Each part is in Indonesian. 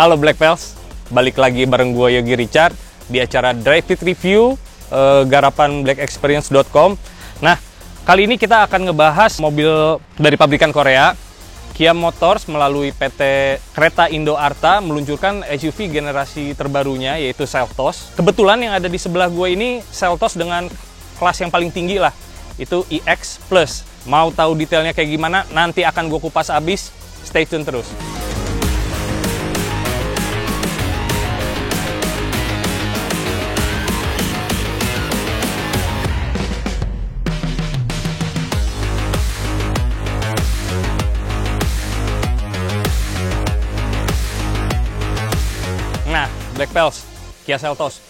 Halo Black Pals, balik lagi bareng gue Yogi Richard di acara Drive It Review garapan blackexperience.com. Nah, kali ini kita akan ngebahas mobil dari pabrikan Korea. Kia Motors melalui PT Kereta Indo Arta meluncurkan SUV generasi terbarunya yaitu Seltos. Kebetulan yang ada di sebelah gue ini Seltos dengan kelas yang paling tinggi lah, itu iX Plus. Mau tahu detailnya kayak gimana? Nanti akan gue kupas abis. Stay tune terus. Nah, Black Pals, Kia Seltos.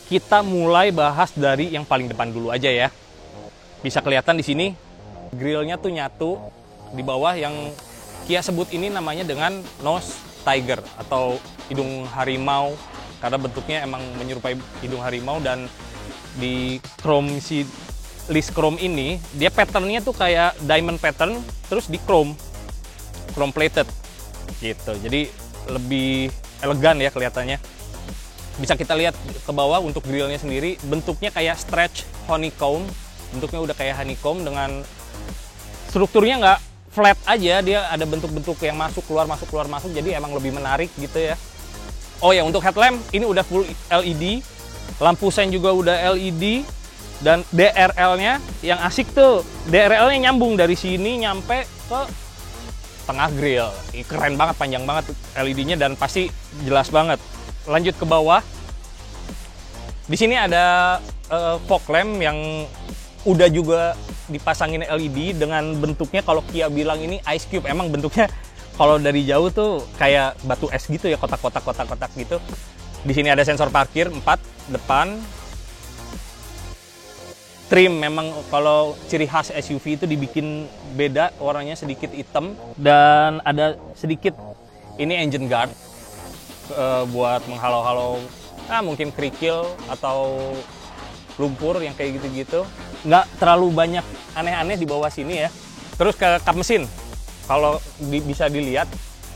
Kita mulai bahas dari yang paling depan dulu aja ya. Bisa kelihatan di sini, grillnya tuh nyatu di bawah yang Kia sebut ini namanya dengan nose tiger atau hidung harimau karena bentuknya emang menyerupai hidung harimau, dan di chrome si list chrome ini dia patternnya tuh kayak diamond pattern terus di chrome plated gitu. Jadi lebih elegan ya kelihatannya. Bisa kita lihat ke bawah untuk grillnya sendiri, bentuknya kayak stretch honeycomb. Bentuknya udah kayak honeycomb dengan strukturnya nggak flat aja, dia ada bentuk-bentuk yang masuk keluar, jadi emang lebih menarik gitu ya. Oh ya, untuk headlamp ini udah full LED, lampu sen juga udah LED, dan DRL-nya yang asik tuh, DRL-nya nyambung dari sini nyampe ke tengah grill. Keren banget, panjang banget LED-nya dan pasti jelas banget. Lanjut ke bawah. Di sini ada fog lamp yang udah juga dipasangin LED dengan bentuknya kalau Kia bilang ini ice cube. Emang bentuknya kalau dari jauh tuh kayak batu es gitu ya, kotak-kotak gitu. Di sini ada sensor parkir 4 depan. Trim memang kalau ciri khas SUV itu dibikin beda, warnanya sedikit hitam, dan ada sedikit ini engine guard buat menghalau-halau mungkin kerikil atau lumpur yang kayak gitu-gitu. Nggak terlalu banyak aneh-aneh di bawah sini ya. Terus ke kap mesin, kalau bisa dilihat,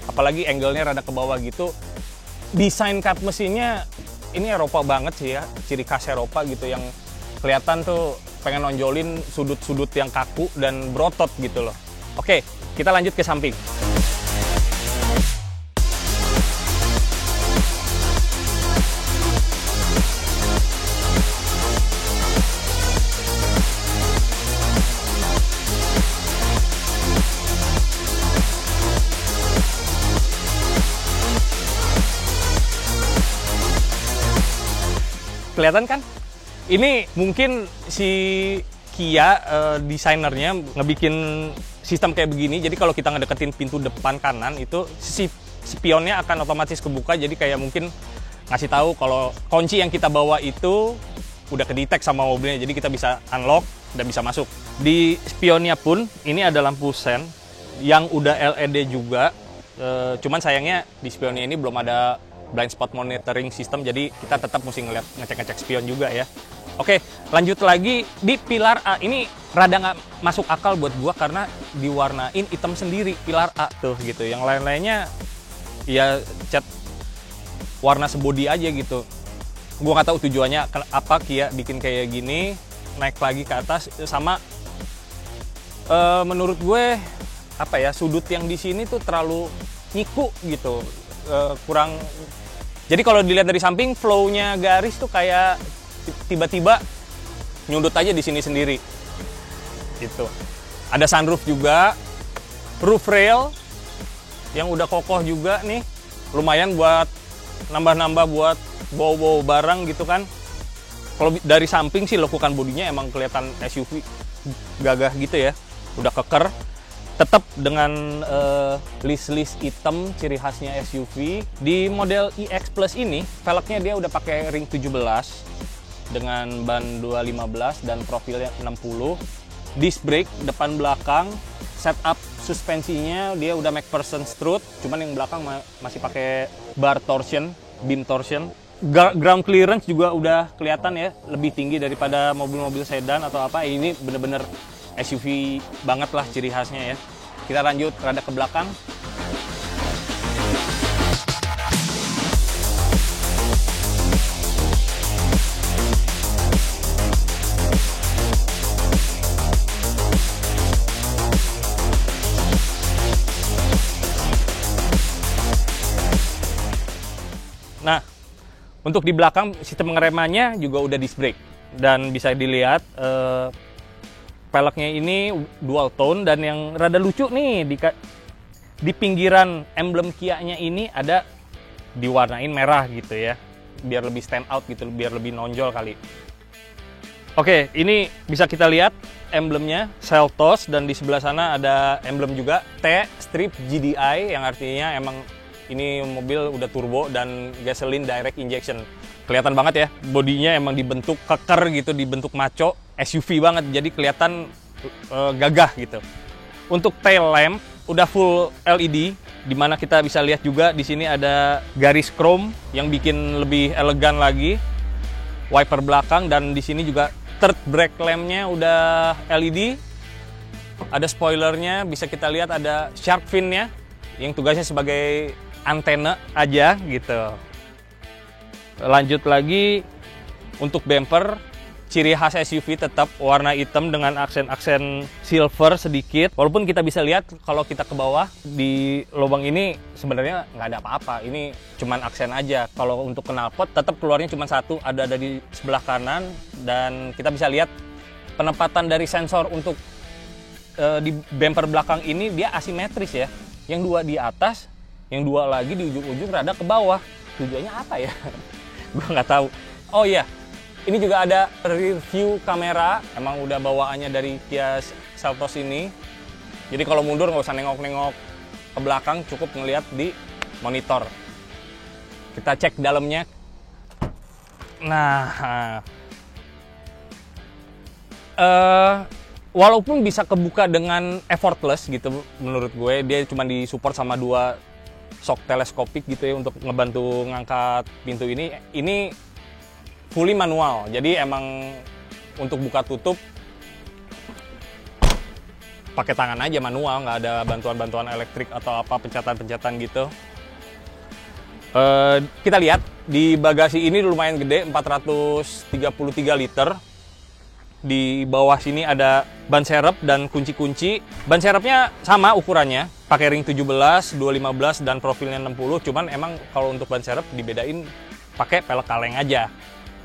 apalagi angle-nya rada ke bawah gitu, desain kap mesinnya ini Eropa banget sih ya, ciri khas Eropa gitu, yang kelihatan tuh pengen nonjolin sudut-sudut yang kaku dan berotot gitu loh. Oke, kita lanjut ke samping. Kelihatan kan? Ini mungkin si Kia desainernya ngebikin sistem kayak begini. Jadi kalau kita ngedeketin pintu depan kanan itu si spionnya akan otomatis kebuka. Jadi kayak mungkin ngasih tahu kalau kunci yang kita bawa itu udah kedetek sama mobilnya. Jadi kita bisa unlock dan bisa masuk. Di spionnya pun ini ada lampu sen yang udah LED juga. Cuman sayangnya di spionnya ini belum ada blind spot monitoring system, jadi kita tetap mesti ngecek spion juga ya. Oke, lanjut lagi di pilar A. Ini rada nggak masuk akal buat gua karena diwarnain hitam sendiri pilar A tuh gitu. Yang lain-lainnya ya cat warna sebody aja gitu. Gua nggak tahu tujuannya apa Kia bikin kayak gini. Naik lagi ke atas sama menurut gue apa ya, sudut yang di sini tuh terlalu nyiku gitu. Kurang. Jadi kalau dilihat dari samping, flow-nya garis tuh kayak tiba-tiba nyundut aja di sini sendiri. Gitu. Ada sunroof juga, roof rail yang udah kokoh juga nih. Lumayan buat nambah-nambah buat bawa-bawa barang gitu kan. Kalau dari samping sih lekukan bodinya emang kelihatan SUV gagah gitu ya. Udah keker. Tetap dengan list hitam, ciri khasnya SUV. Di model iX Plus ini, velgnya dia udah pakai ring 17 dengan ban 215 dan profilnya 60. Disc brake depan belakang, setup suspensinya dia udah MacPherson strut, cuman yang belakang masih pakai bar torsion, beam torsion. Ground clearance juga udah kelihatan ya, lebih tinggi daripada mobil-mobil sedan atau apa. Ini bener-bener SUV banget lah ciri khasnya ya. Kita lanjut rada ke belakang. Untuk di belakang sistem pengeremannya juga udah disc brake, dan bisa dilihat peleknya ini dual tone, dan yang rada lucu nih di pinggiran emblem Kia-nya ini ada diwarnain merah gitu ya, biar lebih stand out gitu, biar lebih nonjol kali. Oke, ini bisa kita lihat emblemnya Seltos, dan di sebelah sana ada emblem juga T strip GDI, yang artinya emang ini mobil udah turbo dan gasoline direct injection. Kelihatan banget ya, bodinya emang dibentuk keker gitu, dibentuk maco, SUV banget, jadi kelihatan gagah gitu. Untuk tail lamp udah full LED, dimana kita bisa lihat juga di sini ada garis chrome yang bikin lebih elegan lagi. Wiper belakang, dan di sini juga third brake lampnya udah LED. Ada spoilernya, bisa kita lihat ada shark fin-nya yang tugasnya sebagai antena aja gitu. Lanjut lagi untuk bumper, ciri khas SUV tetap warna hitam dengan aksen-aksen silver sedikit. Walaupun kita bisa lihat kalau kita ke bawah di lubang ini sebenarnya nggak ada apa-apa. Ini cuman aksen aja. Kalau untuk knalpot tetap keluarnya cuma satu, ada di sebelah kanan, dan kita bisa lihat penempatan dari sensor untuk di bumper belakang ini dia asimetris ya. Yang dua di atas, yang dua lagi di ujung-ujung rada ke bawah. Tujuannya apa ya? Gue nggak tahu. Oh iya, ini juga ada rear view kamera. Emang udah bawaannya dari Kia Seltos ini. Jadi kalau mundur nggak usah nengok-nengok ke belakang, cukup ngelihat di monitor. Kita cek dalamnya. Nah, walaupun bisa kebuka dengan effortless gitu, menurut gue dia cuma disupport sama 2 shock teleskopik gitu ya untuk ngebantu ngangkat pintu ini. Ini fully manual, jadi emang untuk buka tutup pakai tangan aja manual, nggak ada bantuan-bantuan elektrik atau apa, pencatan-pencatan gitu. Kita lihat di bagasi ini lumayan gede, 433 liter. Di bawah sini ada ban serep dan kunci-kunci. Ban serepnya sama ukurannya, pakai ring 17, 215 dan profilnya 60. Cuman emang kalau untuk ban serep dibedain pakai pelek kaleng aja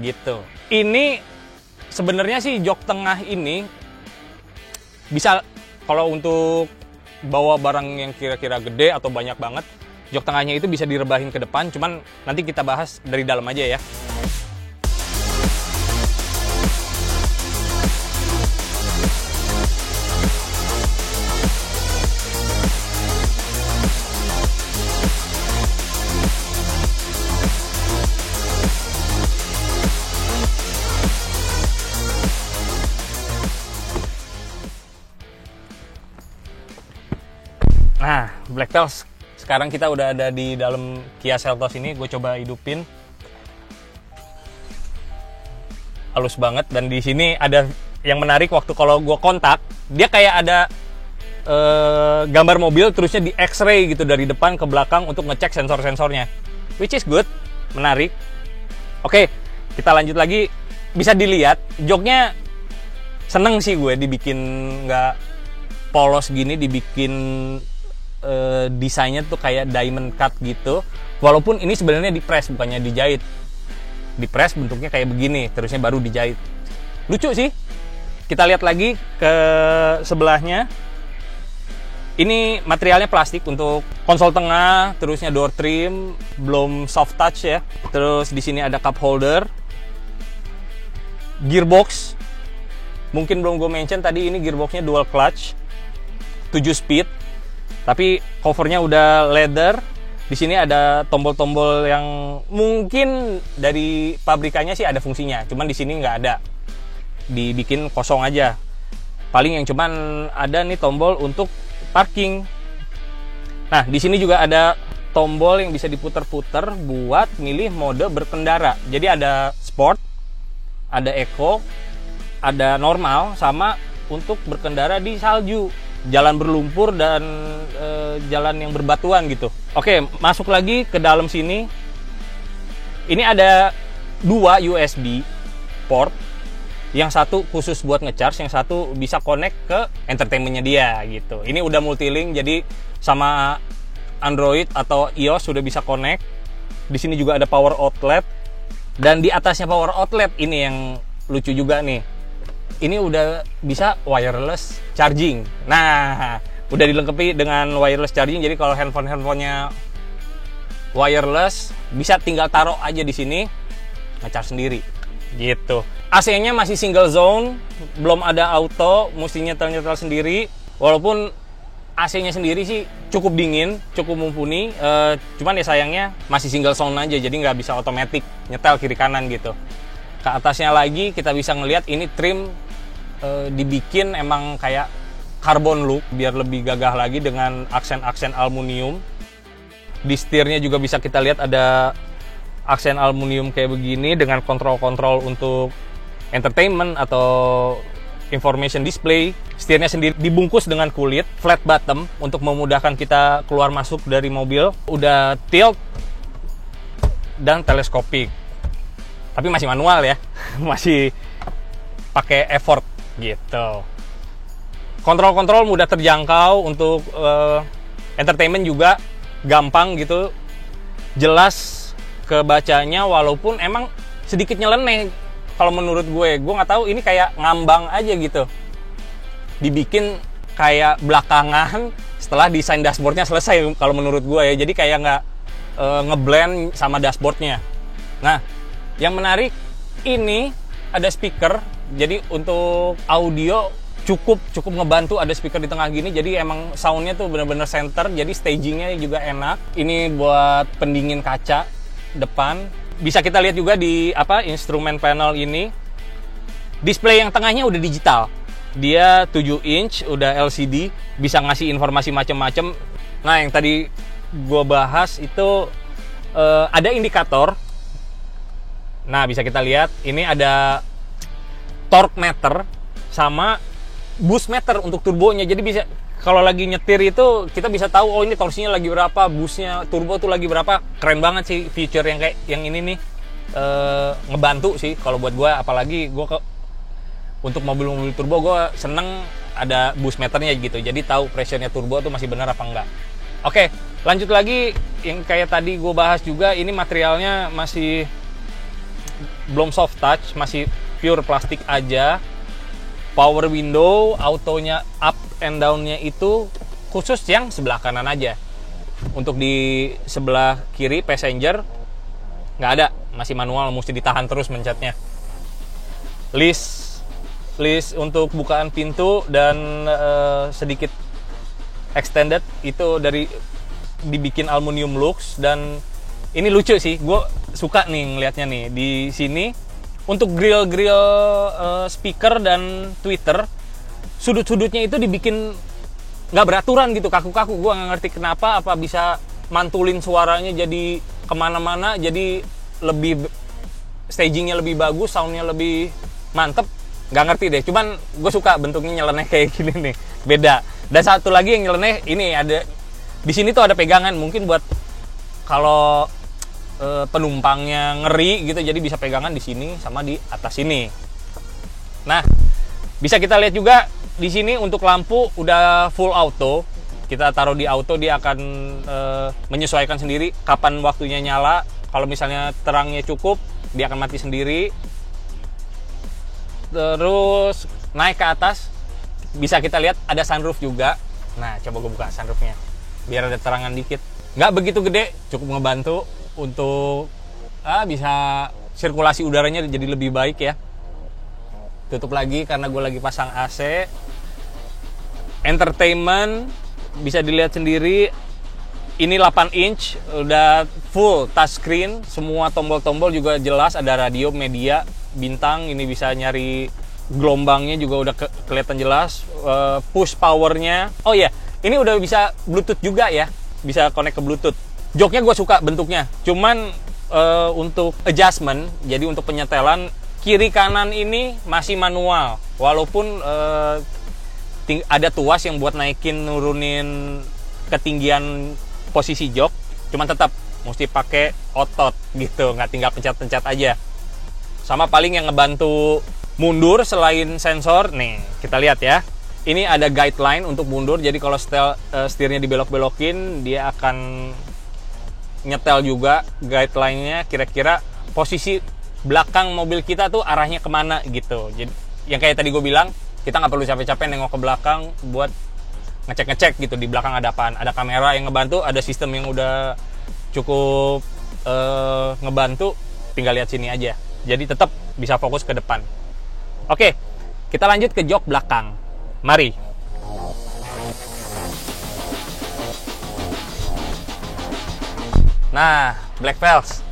gitu. Ini sebenarnya sih jok tengah ini bisa, kalau untuk bawa barang yang kira-kira gede atau banyak banget, jok tengahnya itu bisa direbahin ke depan. Cuman nanti kita bahas dari dalam aja ya. Nah, Black Tails, sekarang kita udah ada di dalam Kia Seltos ini. Gue coba hidupin. Halus banget, dan di sini ada yang menarik, waktu kalau gue kontak, dia kayak ada gambar mobil terusnya di X-ray gitu dari depan ke belakang untuk ngecek sensor-sensornya. Which is good, menarik. Oke, kita lanjut lagi. Bisa dilihat, joknya seneng sih gue dibikin nggak polos gini, dibikin desainnya tuh kayak diamond cut gitu. Walaupun ini sebenarnya di-press, bukannya dijahit. Di-press bentuknya kayak begini, terusnya baru dijahit. Lucu sih. Kita lihat lagi ke sebelahnya. Ini materialnya plastik untuk konsol tengah, terusnya door trim, belum soft touch ya. Terus di sini ada cup holder. Gearbox. Mungkin belum gue mention tadi, ini gearboxnya dual clutch. 7 speed. Tapi covernya udah leather. Di sini ada tombol-tombol yang mungkin dari pabrikannya sih ada fungsinya, cuman di sini nggak ada, dibikin kosong aja. Paling yang cuman ada nih tombol untuk parking. Nah, di sini juga ada tombol yang bisa diputer-puter buat milih mode berkendara. Jadi ada sport, ada eco, ada normal, sama untuk berkendara di salju, jalan berlumpur, dan jalan yang berbatuan gitu. Oke, masuk lagi ke dalam sini. Ini ada 2 USB port. Yang satu khusus buat ngecharge, yang satu bisa connect ke entertainmentnya dia gitu. Ini udah multi-link, jadi sama Android atau iOS sudah bisa connect. Di sini juga ada power outlet. Dan di atasnya power outlet ini yang lucu juga nih. Ini udah bisa wireless charging. Nah, udah dilengkapi dengan wireless charging. Jadi kalau handphonenya wireless, bisa tinggal taruh aja di sini, nge-charge sendiri. Gitu. AC-nya masih single zone, belum ada auto, mesti nyetel sendiri. Walaupun AC-nya sendiri sih cukup dingin, cukup mumpuni, cuman ya sayangnya masih single zone aja, jadi nggak bisa otomatis nyetel kiri kanan gitu. Ke atasnya lagi kita bisa ngelihat ini trim dibikin emang kayak carbon look biar lebih gagah lagi dengan aksen-aksen aluminium. Di setirnya juga bisa kita lihat ada aksen aluminium kayak begini dengan kontrol-kontrol untuk entertainment atau information display. Setirnya sendiri dibungkus dengan kulit flat bottom untuk memudahkan kita keluar masuk dari mobil. Udah tilt dan teleskopik, tapi masih manual ya. Masih pakai effort gitu. Kontrol-kontrol mudah terjangkau, untuk entertainment juga gampang gitu, jelas kebacanya, walaupun emang sedikit nyeleneh. Kalau menurut gue nggak tahu, ini kayak ngambang aja gitu. Dibikin kayak belakangan setelah desain dashboardnya selesai kalau menurut gue ya. Jadi kayak nggak ngeblend sama dashboardnya. Nah, yang menarik ini ada speaker. Jadi untuk audio cukup ngebantu ada speaker di tengah gini. Jadi emang soundnya tuh bener-bener center. Jadi stagingnya juga enak. Ini buat pendingin kaca depan. Bisa kita lihat juga di instrumen panel ini. Display yang tengahnya udah digital. Dia 7 inch, udah LCD, bisa ngasih informasi macam-macam. Nah, yang tadi gue bahas itu ada indikator. Nah, bisa kita lihat ini ada torque meter sama boost meter untuk turbonya. Jadi bisa kalau lagi nyetir itu kita bisa tahu, oh ini torsinya lagi berapa, boostnya turbo tuh lagi berapa. Keren banget sih feature yang kayak yang ini nih, ngebantu sih kalau buat gue. Apalagi gue untuk mobil-mobil turbo gue seneng ada boost meternya gitu, jadi tahu pressure-nya turbo tuh masih benar apa enggak. Oke, lanjut lagi yang kayak tadi gue bahas juga, ini materialnya masih belum soft touch, masih pure plastik aja. Power window, autonya up and down-nya itu khusus yang sebelah kanan aja. Untuk di sebelah kiri passenger nggak ada, masih manual, mesti ditahan terus mencetnya. List untuk bukaan pintu dan sedikit extended itu dibikin aluminium lux. Dan ini lucu sih, gue suka nih ngelihatnya nih di sini. Untuk grill speaker dan tweeter, sudut-sudutnya itu dibikin nggak beraturan gitu, kaku-kaku. Gue nggak ngerti kenapa, apa bisa mantulin suaranya jadi kemana-mana, jadi lebih stagingnya lebih bagus, soundnya lebih mantep. Nggak ngerti deh, cuman gue suka bentuknya nyeleneh kayak gini nih, beda. Dan satu lagi yang nyeleneh, ini ada di sini tuh ada pegangan, mungkin buat kalau penumpangnya ngeri gitu, jadi bisa pegangan di sini sama di atas sini. Nah, bisa kita lihat juga di sini untuk lampu udah full auto. Kita taruh di auto, dia akan menyesuaikan sendiri kapan waktunya nyala. Kalau misalnya terangnya cukup, dia akan mati sendiri. Terus naik ke atas, bisa kita lihat ada sunroof juga. Nah, coba gue buka sunroofnya biar ada terangan dikit. Nggak begitu gede, cukup ngebantu untuk bisa sirkulasi udaranya jadi lebih baik ya. Tutup lagi karena gue lagi pasang AC. Entertainment bisa dilihat sendiri, ini 8 inch, udah full touchscreen, semua tombol-tombol juga jelas, ada radio, media, bintang, ini bisa nyari gelombangnya juga udah kelihatan jelas. Push powernya, oh ya, ini udah bisa Bluetooth juga ya, bisa connect ke Bluetooth. Joknya gue suka bentuknya, cuman untuk adjustment, jadi untuk penyetelan kiri kanan ini masih manual, walaupun ada tuas yang buat naikin nurunin ketinggian posisi jok, cuman tetap mesti pakai otot gitu, nggak tinggal pencet-pencet aja. Sama paling yang ngebantu mundur selain sensor, nih kita lihat ya, ini ada guideline untuk mundur, jadi kalau setirnya dibelok-belokin, dia akan nyetel juga guideline-nya kira-kira posisi belakang mobil kita tuh arahnya kemana gitu. Jadi yang kayak tadi gue bilang, kita nggak perlu capek-capek nengok ke belakang buat ngecek-ngecek gitu di belakang ada apaan. Ada kamera yang ngebantu, ada sistem yang udah cukup ngebantu, tinggal lihat sini aja. Jadi tetap bisa fokus ke depan. Oke, kita lanjut ke jok belakang. Mari. Nah, Black Pals,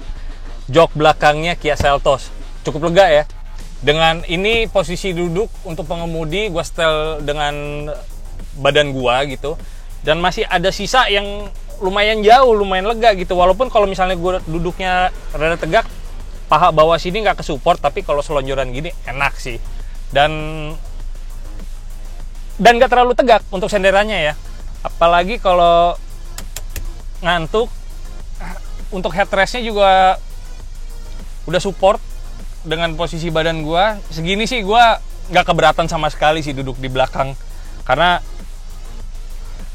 jok belakangnya Kia Seltos cukup lega ya. Dengan ini posisi duduk untuk pengemudi gue setel dengan badan gua gitu, dan masih ada sisa yang lumayan jauh, lumayan lega gitu. Walaupun kalau misalnya gue duduknya rada tegak, paha bawah sini nggak kesupport, tapi kalau selonjoran gini enak sih. Dan nggak terlalu tegak untuk senderannya ya. Apalagi kalau ngantuk, untuk headrestnya juga udah support dengan posisi badan gua. Segini sih gua nggak keberatan sama sekali sih duduk di belakang, karena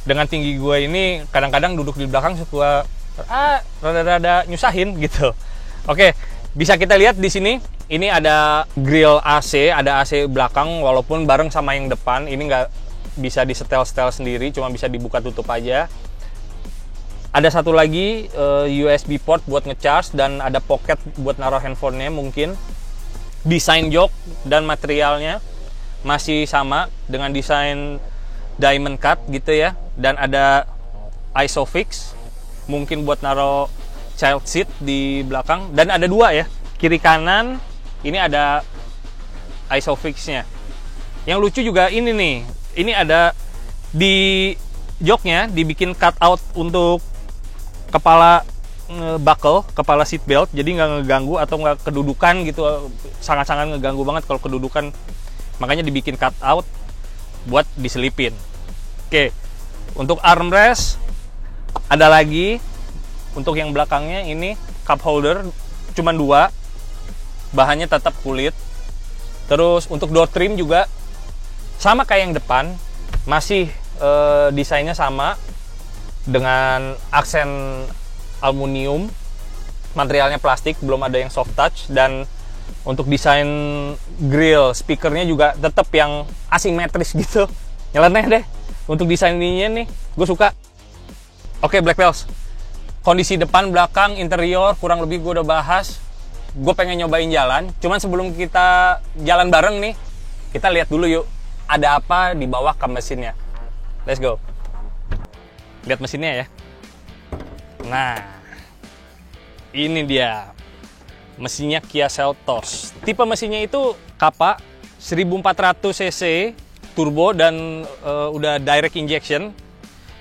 dengan tinggi gue ini kadang-kadang duduk di belakang suka rada-rada nyusahin gitu. Oke, bisa kita lihat di sini. Ini ada grill AC, ada AC belakang walaupun bareng sama yang depan. Ini nggak bisa disetel-setel sendiri, cuma bisa dibuka tutup aja. Ada satu lagi USB port buat ngecharge, dan ada pocket buat naruh handphonenya mungkin. Desain jok dan materialnya masih sama dengan desain diamond cut gitu ya, dan ada Isofix mungkin buat naruh child seat di belakang, dan ada dua ya, kiri kanan. Ini ada Isofix-nya. Yang lucu juga ini nih, ini ada di joknya dibikin cut out untuk kepala buckle, kepala seat belt, jadi nggak ngeganggu atau nggak kedudukan gitu. Sangat-sangat ngeganggu banget kalau kedudukan, makanya dibikin cut out buat diselipin. Oke, untuk armrest ada lagi. Untuk yang belakangnya ini cup holder cuma 2, bahannya tetap kulit. Terus untuk door trim juga sama kayak yang depan, masih desainnya sama dengan aksen aluminium, materialnya plastik, belum ada yang soft touch. Dan untuk desain grill, speakernya juga tetap yang asimetris gitu, nyeleneh deh. Untuk desain ininya nih, gue suka. Oke, Black Pals, kondisi depan, belakang, interior kurang lebih gue udah bahas. Gue pengen nyobain jalan, cuman sebelum kita jalan bareng nih, kita lihat dulu yuk, ada apa di bawah kap mesinnya. Let's go. Lihat mesinnya ya. Nah, ini dia mesinnya Kia Seltos. Tipe mesinnya itu Kappa 1400 cc turbo dan udah direct injection.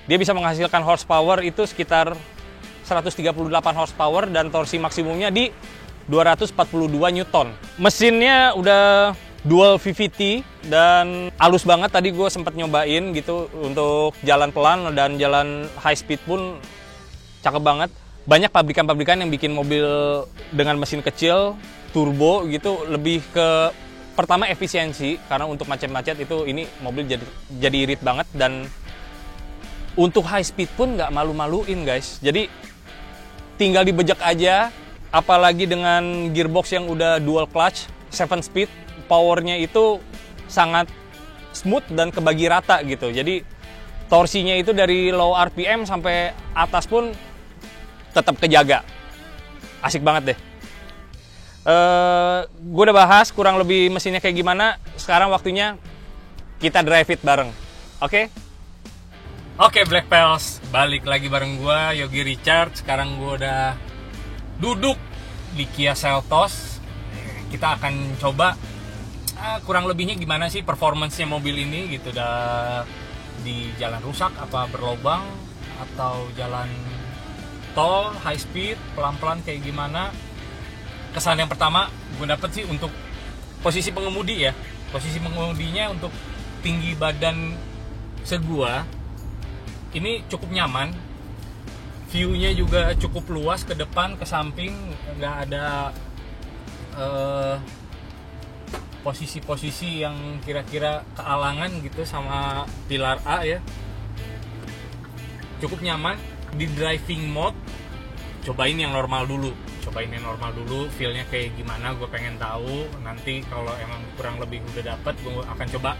Dia bisa menghasilkan horsepower itu sekitar 138 horsepower dan torsi maksimumnya di 242 Newton. Mesinnya udah dual VVT dan halus banget. Tadi gue sempat nyobain gitu untuk jalan pelan dan jalan high speed pun cakep banget. Banyak pabrikan-pabrikan yang bikin mobil dengan mesin kecil, turbo gitu, lebih ke pertama efisiensi, karena untuk macet-macet itu ini mobil jadi irit banget. Dan untuk high speed pun nggak malu-maluin guys. Jadi tinggal dibejek aja, apalagi dengan gearbox yang udah dual clutch 7 speed, powernya itu sangat smooth dan kebagi rata gitu. Jadi torsinya itu dari low RPM sampai atas pun tetap kejaga. Asik banget deh. Gue udah bahas kurang lebih mesinnya kayak gimana. Sekarang waktunya kita drive it bareng. Oke? Oke, Black Pals, balik lagi bareng gue, Yogi Richard. Sekarang gue udah duduk di Kia Seltos. Kita akan coba kurang lebihnya gimana sih performance-nya mobil ini gitu. Udah di jalan rusak, apa berlobang, atau jalan tol, high speed, pelan-pelan kayak gimana. Kesan yang pertama gue dapet sih untuk posisi pengemudi ya. Posisi pengemudinya untuk tinggi badan segua ini cukup nyaman. View-nya juga cukup luas ke depan, ke samping, nggak ada posisi-posisi yang kira-kira kealangan gitu sama pilar A ya. Cukup nyaman. Di driving mode, cobain yang normal dulu. cobain yang normal dulu, feel-nya kayak gimana, gue pengen tahu. Nanti kalau emang kurang lebih udah dapet, gue akan coba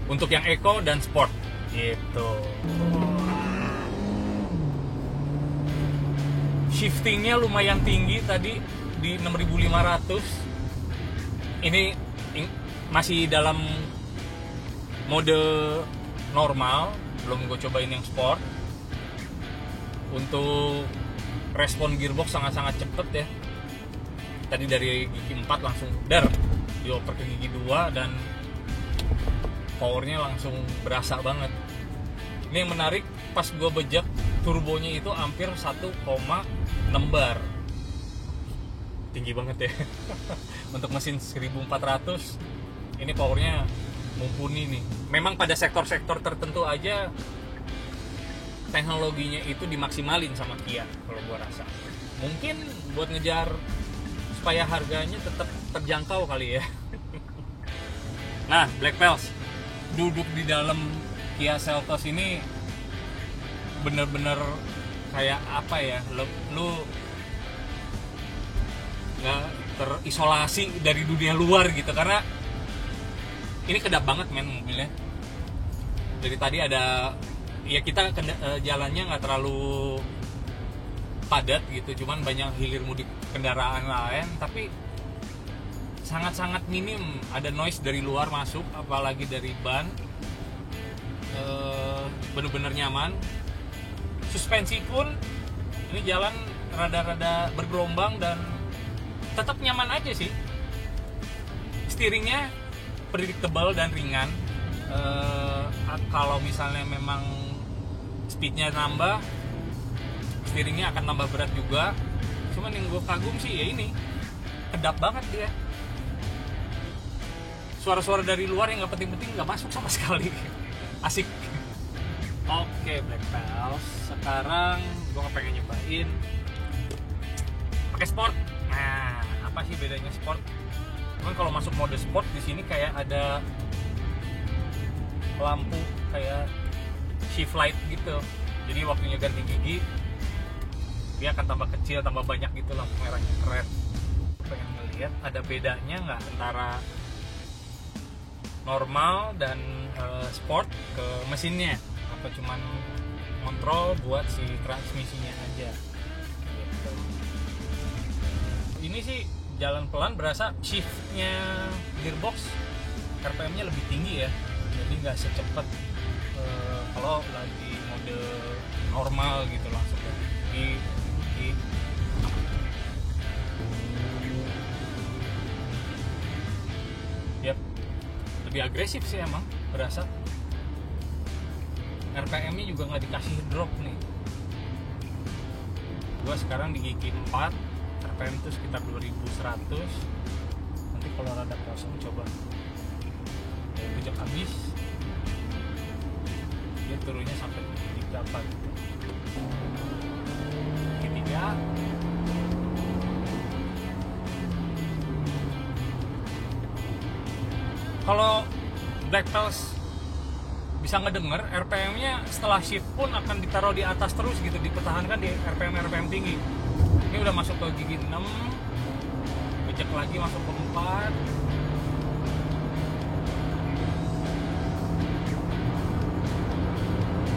untuk yang eco dan sport gitu. Shiftingnya lumayan tinggi tadi di 6500. Ini masih dalam mode normal, belum gue cobain yang sport. Untuk respon gearbox sangat-sangat cepet ya. Tadi dari gigi 4 langsung dioper ke gigi 2 dan powernya langsung berasa banget. Ini yang menarik, pas gue bejek turbonya itu hampir 1,6 bar. Tinggi banget ya. Untuk mesin 1400 ini powernya mumpuni nih. Memang pada sektor-sektor tertentu aja teknologinya itu dimaksimalin sama Kia kalau gua rasa. Mungkin buat ngejar supaya harganya tetap terjangkau kali ya. Nah, Black Pals duduk di dalam Kia Seltos ini bener-bener kayak apa ya, lu nggak terisolasi dari dunia luar gitu, karena ini kedap banget men mobilnya. Dari tadi ada ya, kita jalannya nggak terlalu padat gitu, cuman banyak hilir mudik kendaraan lain, tapi sangat-sangat minim ada noise dari luar masuk, apalagi dari ban. Bener-bener nyaman. Suspensi pun ini jalan rada-rada bergelombang dan tetap nyaman aja sih. Steeringnya predictable dan ringan. Kalau misalnya memang speednya nambah, steeringnya akan nambah berat juga. Cuman yang gue kagum sih ya ini, kedap banget dia. Suara-suara dari luar yang nggak penting-penting nggak masuk sama sekali. Asik. Oke, Black Pals, sekarang gue pengen nyobain pakai sport. Nah, apa sih bedanya sport? Cuman kalau masuk mode sport di sini kayak ada lampu kayak shift light gitu. Jadi waktunya ganti gigi dia akan tambah kecil, tambah banyak gitu lampu merahnya, keren. Pengen ngeliat ada bedanya nggak antara normal dan sport ke mesinnya, apa cuman kontrol buat si transmisinya aja gitu. Ini sih jalan pelan, berasa shiftnya gearbox RPM-nya lebih tinggi ya, jadi nggak secepat kalau lagi mode normal gitu langsung di yep, lebih agresif sih emang berasa. RPM-nya juga nggak dikasih drop nih. Gua sekarang di gigi 4, RPM itu sekitar 2100. Nanti kalau rada kosong coba bejek habis, dia turunnya sampai di berapa gitu. Ketiga, kalau Black Pals bisa ngedenger, RPM-nya setelah shift pun akan ditaruh di atas terus gitu, dipertahankan di RPM tinggi. Ini udah masuk ke gigi 6, bejek lagi masuk ke 4.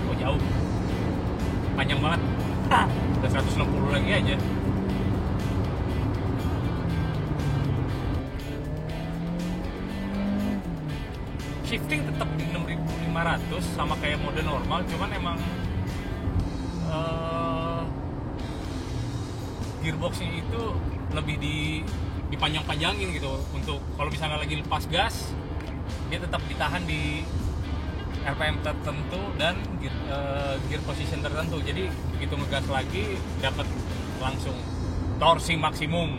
Oh jauh, panjang banget. Udah 160 lagi aja. Shifting tetap di 6500 sama kayak mode normal, cuman emang gearboxnya itu lebih dipanjang-panjangin gitu, untuk kalau misalnya lagi lepas gas dia tetap ditahan di RPM tertentu dan gear position tertentu, jadi begitu ngegas lagi dapat langsung torsi maksimum.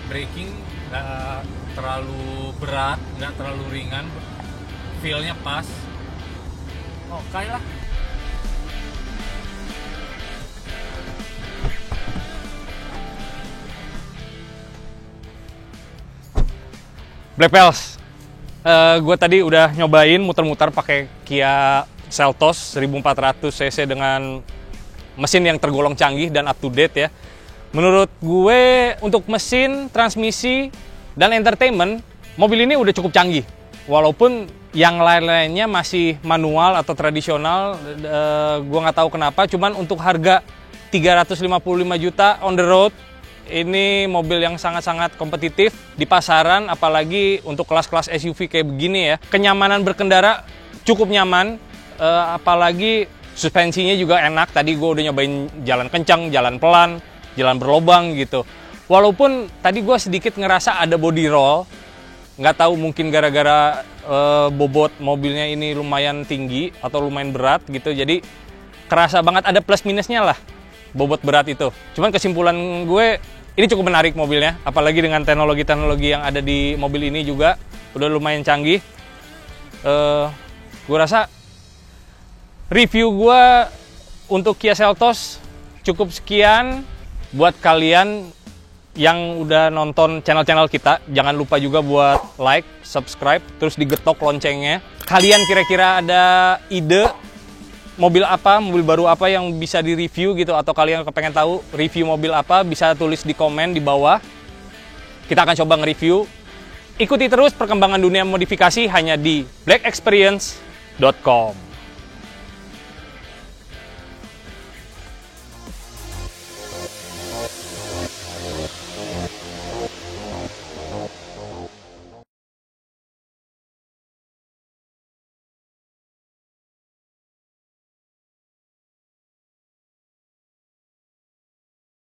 Braking nggak terlalu berat, nggak terlalu ringan, feel-nya pas. Oke lah. Black Pals, gue tadi udah nyobain muter-muter pakai Kia Seltos 1400 cc dengan mesin yang tergolong canggih dan up to date ya. Menurut gue untuk mesin, transmisi, dan entertainment, mobil ini udah cukup canggih. Walaupun yang lain-lainnya masih manual atau tradisional, gue nggak tahu kenapa. Cuman untuk harga 355 juta on the road, ini mobil yang sangat-sangat kompetitif di pasaran, apalagi untuk kelas-kelas SUV kayak begini ya. Kenyamanan berkendara cukup nyaman, apalagi suspensinya juga enak. Tadi gue udah nyobain jalan kencang, jalan pelan, jalan berlobang gitu. Walaupun tadi gue sedikit ngerasa ada body roll, nggak tahu mungkin gara-gara bobot mobilnya ini lumayan tinggi atau lumayan berat gitu. Jadi kerasa banget ada plus minusnya lah bobot berat itu. Cuman kesimpulan gue, ini cukup menarik mobilnya, apalagi dengan teknologi-teknologi yang ada di mobil ini juga udah lumayan canggih. Gue rasa review gue untuk Kia Seltos cukup sekian. Buat kalian yang udah nonton channel-channel kita, jangan lupa juga buat like, subscribe, terus digetok loncengnya. Kalian kira-kira ada ide mobil apa, mobil baru apa yang bisa di-review gitu, atau kalian kepengen tahu review mobil apa, bisa tulis di komen di bawah. Kita akan coba nge-review. Ikuti terus perkembangan dunia modifikasi hanya di blackexperience.com.